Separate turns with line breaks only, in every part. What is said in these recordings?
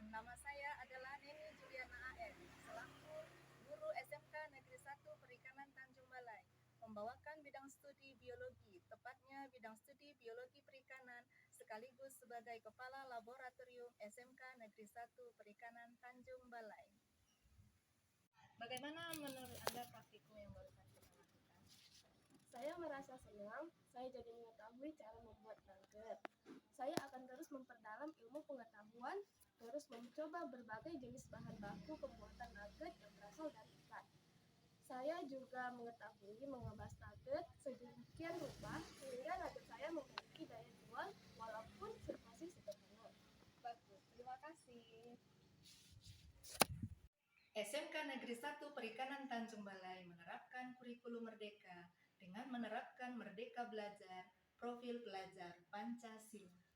Nama saya adalah Neni Juliana AN, selaku guru SMK Negeri 1 Perikanan Tanjung Balai, membawakan bidang studi biologi, tepatnya bidang studi biologi perikanan, sekaligus sebagai Kepala Laboratorium SMK Negeri 1 Perikanan Tanjung Balai. Bagaimana menurut Anda praktikum yang barusan kita lakukan?
Saya merasa senang, saya jadi mengetahui cara membuat nugget. Saya akan terus memperdalam ilmu pengetahuan, terus mencoba berbagai jenis bahan baku pembuatan nugget yang berasal dari ikan. Saya juga mengetahui mengemas nugget sedemikian rupa sehingga nugget saya memiliki daya jual walaupun masih sederhana.
Bagus, terima kasih. SMK Negeri 1 Perikanan Tanjung Balai menerapkan kurikulum merdeka dengan menerapkan Merdeka Belajar, profil pelajar Pancasila.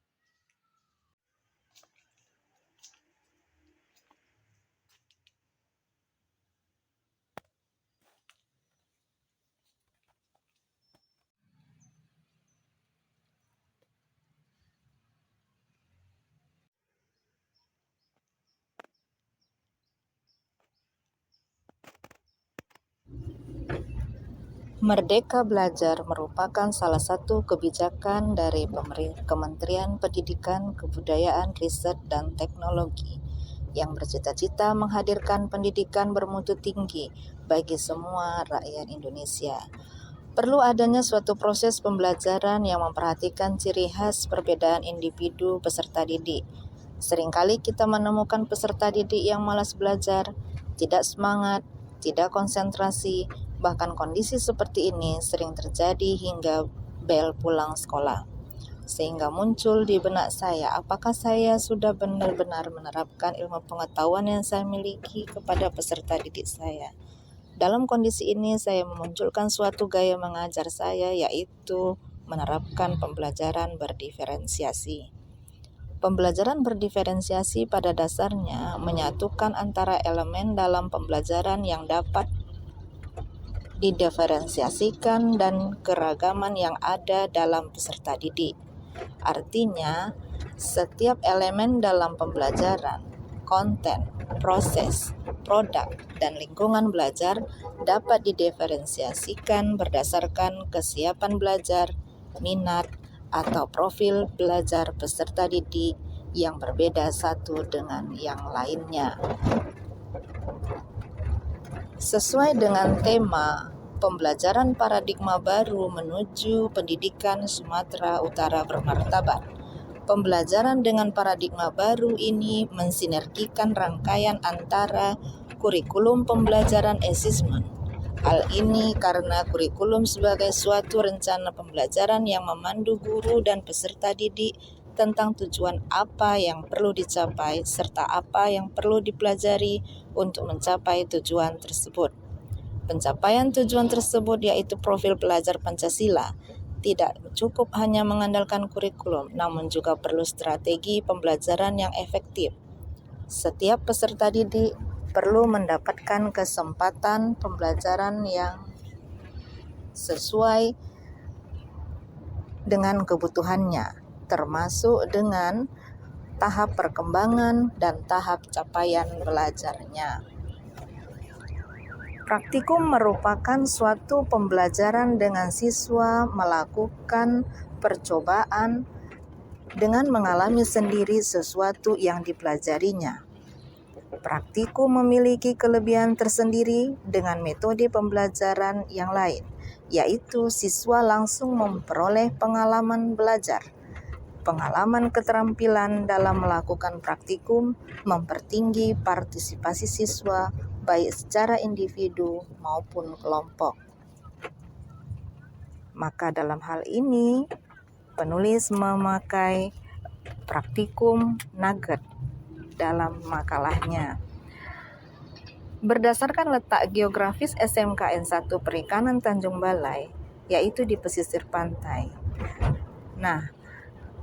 Merdeka Belajar merupakan salah satu kebijakan dari Kementerian Pendidikan, Kebudayaan, Riset, dan Teknologi yang bercita-cita menghadirkan pendidikan bermutu tinggi bagi semua rakyat Indonesia. Perlu adanya suatu proses pembelajaran yang memperhatikan ciri khas perbedaan individu peserta didik. Seringkali kita menemukan peserta didik yang malas belajar, tidak semangat, tidak konsentrasi. Bahkan kondisi seperti ini sering terjadi hingga bel pulang sekolah. Sehingga muncul di benak saya, apakah saya sudah benar-benar menerapkan ilmu pengetahuan yang saya miliki kepada peserta didik saya. Dalam kondisi ini saya memunculkan suatu gaya mengajar saya, yaitu menerapkan pembelajaran berdiferensiasi. Pembelajaran berdiferensiasi pada dasarnya menyatukan antara elemen dalam pembelajaran yang dapat didiferensiasikan dan keragaman yang ada dalam peserta didik. Artinya, setiap elemen dalam pembelajaran, konten, proses, produk, dan lingkungan belajar dapat didiferensiasikan berdasarkan kesiapan belajar, minat, atau profil belajar peserta didik yang berbeda satu dengan yang lainnya. Sesuai dengan tema pembelajaran paradigma baru menuju pendidikan Sumatera Utara bermartabat, pembelajaran dengan paradigma baru ini mensinergikan rangkaian antara kurikulum pembelajaran asesmen. Hal ini karena kurikulum sebagai suatu rencana pembelajaran yang memandu guru dan peserta didik tentang tujuan apa yang perlu dicapai serta apa yang perlu dipelajari untuk mencapai tujuan tersebut. Pencapaian tujuan tersebut yaitu profil pelajar Pancasila tidak cukup hanya mengandalkan kurikulum, namun juga perlu strategi pembelajaran yang efektif. Setiap peserta didik perlu mendapatkan kesempatan pembelajaran yang sesuai dengan kebutuhannya, termasuk dengan tahap perkembangan dan tahap capaian belajarnya. Praktikum merupakan suatu pembelajaran dengan siswa melakukan percobaan dengan mengalami sendiri sesuatu yang dipelajarinya. Praktikum memiliki kelebihan tersendiri dengan metode pembelajaran yang lain, yaitu siswa langsung memperoleh pengalaman belajar. Pengalaman keterampilan dalam melakukan praktikum mempertinggi partisipasi siswa baik secara individu maupun kelompok. Maka dalam hal ini, penulis memakai praktikum nugget dalam makalahnya. Berdasarkan letak geografis SMK N1 Perikanan Tanjung Balai, yaitu di pesisir pantai.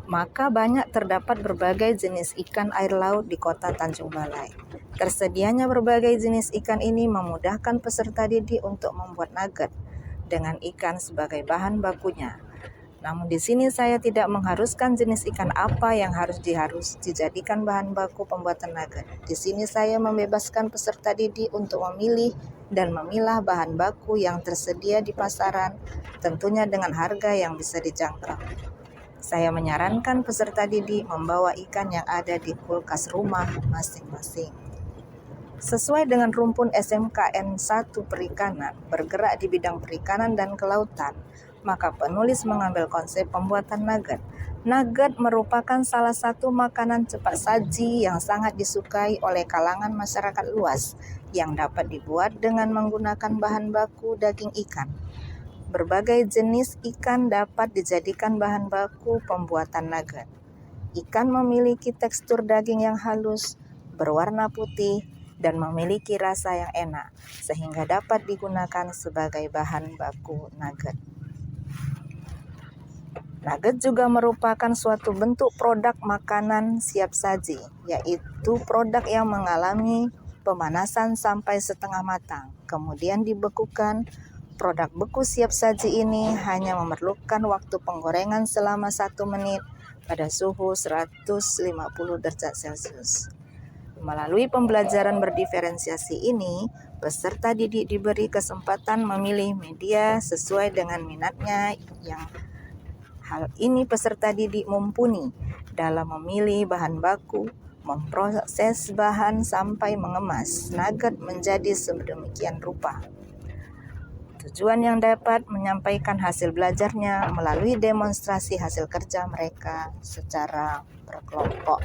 Maka banyak terdapat berbagai jenis ikan air laut di kota Tanjung Balai. Tersedianya berbagai jenis ikan ini memudahkan peserta didik untuk membuat nugget dengan ikan sebagai bahan bakunya. Namun di sini saya tidak mengharuskan jenis ikan apa yang harus dijadikan bahan baku pembuatan nugget. Di sini saya membebaskan peserta didik untuk memilih dan memilah bahan baku yang tersedia di pasaran, tentunya dengan harga yang bisa dijangkau. Saya menyarankan peserta didik membawa ikan yang ada di kulkas rumah masing-masing. Sesuai dengan rumpun SMKN 1 Perikanan, bergerak di bidang perikanan dan kelautan, maka penulis mengambil konsep pembuatan nugget. Nugget merupakan salah satu makanan cepat saji yang sangat disukai oleh kalangan masyarakat luas, yang dapat dibuat dengan menggunakan bahan baku daging ikan. Berbagai jenis ikan dapat dijadikan bahan baku pembuatan nugget. Ikan memiliki tekstur daging yang halus, berwarna putih, dan memiliki rasa yang enak, sehingga dapat digunakan sebagai bahan baku nugget. Nugget juga merupakan suatu bentuk produk makanan siap saji, yaitu produk yang mengalami pemanasan sampai setengah matang, kemudian dibekukan. Produk beku siap saji ini hanya memerlukan waktu penggorengan selama 1 menit pada suhu 150 derajat Celcius. Melalui pembelajaran berdiferensiasi ini, peserta didik diberi kesempatan memilih media sesuai dengan minatnya. Yang hal ini peserta didik mumpuni dalam memilih bahan baku, memproses bahan sampai mengemas nugget menjadi sedemikian rupa. Tujuan yang dapat menyampaikan hasil belajarnya melalui demonstrasi hasil kerja mereka secara berkelompok.